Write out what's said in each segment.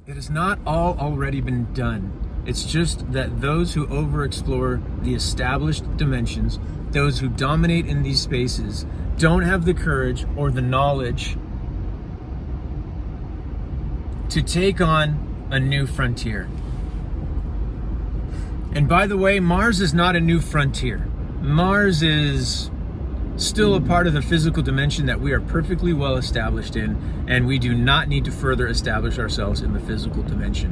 It has not all already been done. It's just that those who overexplore the established dimensions, those who dominate in these spaces, don't have the courage or the knowledge to take on a new frontier. And by the way, Mars is not a new frontier. Mars is still a part of the physical dimension that we are perfectly well established in, and we do not need to further establish ourselves in the physical dimension.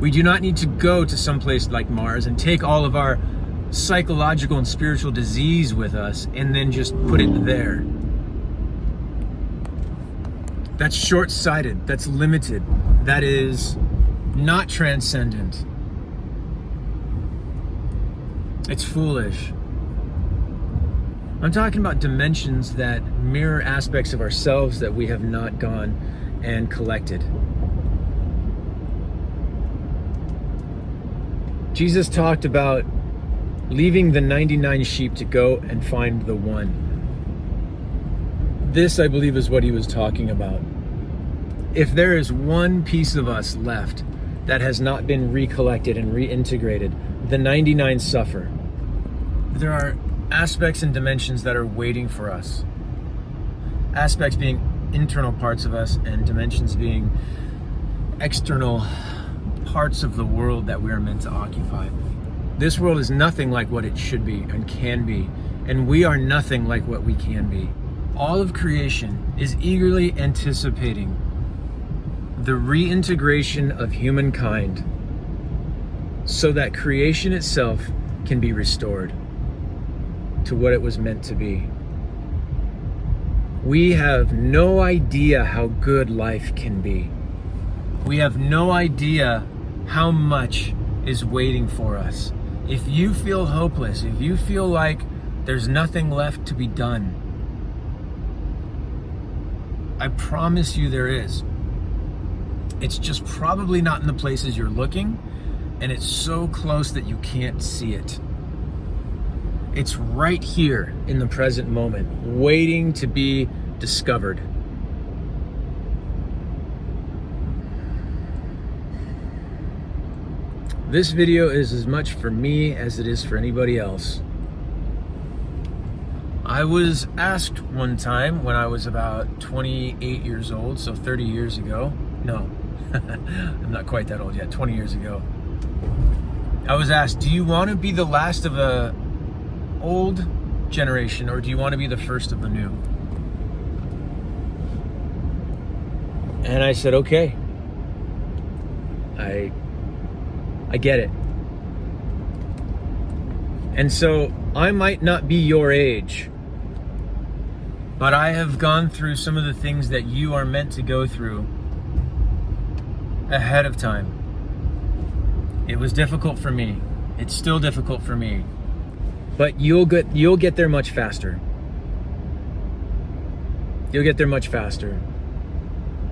We do not need to go to some place like Mars and take all of our psychological and spiritual disease with us and then just put it there. That's short-sighted, that's limited, that is not transcendent. It's foolish. I'm talking about dimensions that mirror aspects of ourselves that we have not gone and collected. Jesus talked about leaving the 99 sheep to go and find the one. This, I believe, is what he was talking about. If there is one piece of us left that has not been recollected and reintegrated, the 99 suffer. There are aspects and dimensions that are waiting for us. Aspects being internal parts of us, and dimensions being external parts of the world that we are meant to occupy. This world is nothing like what it should be and can be, and we are nothing like what we can be. All of creation is eagerly anticipating the reintegration of humankind so that creation itself can be restored to what it was meant to be. We have no idea how good life can be. We have no idea how much is waiting for us. If you feel hopeless, if you feel like there's nothing left to be done, I promise you there is. It's just probably not in the places you're looking, and it's so close that you can't see it. It's right here in the present moment, waiting to be discovered. This video is as much for me as it is for anybody else. I was asked one time when I was about 28 years old, so 30 years ago. No, I'm not quite that old yet, 20 years ago. I was asked, do you want to be the last of a old generation, or do you want to be the first of the new? And I said, okay. I get it. And so I might not be your age, but I have gone through some of the things that you are meant to go through ahead of time. It was difficult for me. It's still difficult for me. But you'll get there much faster. You'll get there much faster.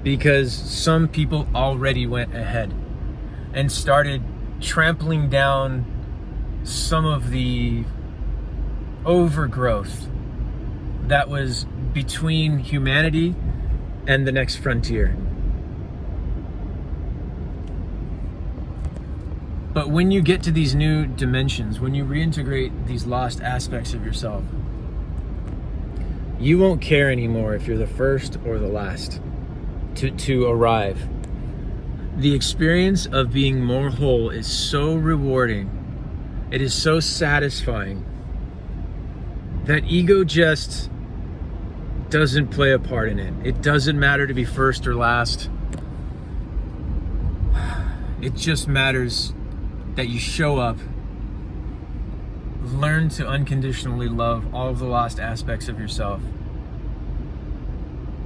Because some people already went ahead and started trampling down some of the overgrowth that was between humanity and the next frontier. But when you get to these new dimensions, when you reintegrate these lost aspects of yourself, you won't care anymore if you're the first or the last to arrive. The experience of being more whole is so rewarding. It is so satisfying that ego just doesn't play a part in it. It doesn't matter to be first or last. It just matters that you show up, learn to unconditionally love all of the lost aspects of yourself.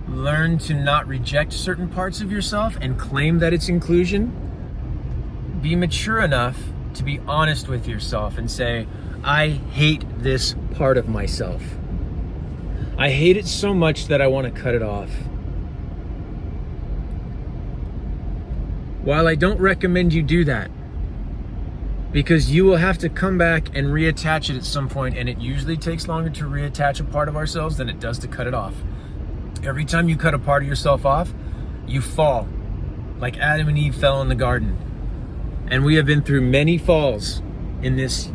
Learn to not reject certain parts of yourself and claim that it's inclusion. Be mature enough to be honest with yourself and say, I hate this part of myself. I hate it so much that I want to cut it off. While I don't recommend you do that, because you will have to come back and reattach it at some point, and it usually takes longer to reattach a part of ourselves than it does to cut it off. Every time you cut a part of yourself off, you fall like Adam and Eve fell in the garden. And we have been through many falls in this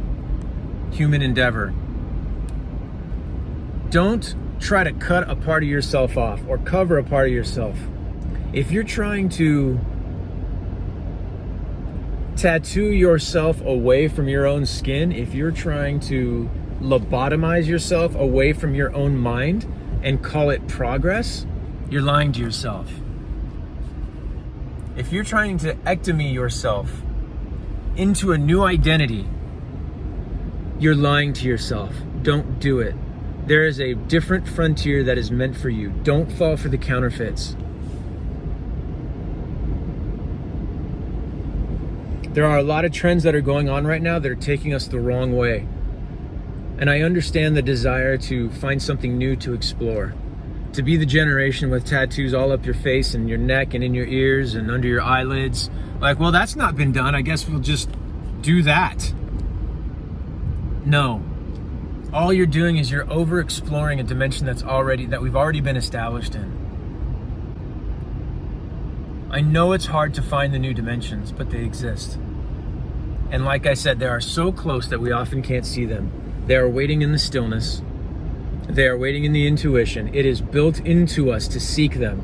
human endeavor. Don't try to cut a part of yourself off or cover a part of yourself. If you're trying to tattoo yourself away from your own skin, if you're trying to lobotomize yourself away from your own mind and call it progress, you're lying to yourself. If you're trying to ectomy yourself into a new identity, you're lying to yourself. Don't do it. There is a different frontier that is meant for you. Don't fall for the counterfeits. There are a lot of trends that are going on right now that are taking us the wrong way. And I understand the desire to find something new to explore. To be the generation with tattoos all up your face and your neck and in your ears and under your eyelids. Like, well, that's not been done. I guess we'll just do that. No. All you're doing is you're over exploring a dimension that we've already been established in. I know it's hard to find the new dimensions, but they exist. And like I said, they are so close that we often can't see them. They are waiting in the stillness. They are waiting in the intuition. It is built into us to seek them.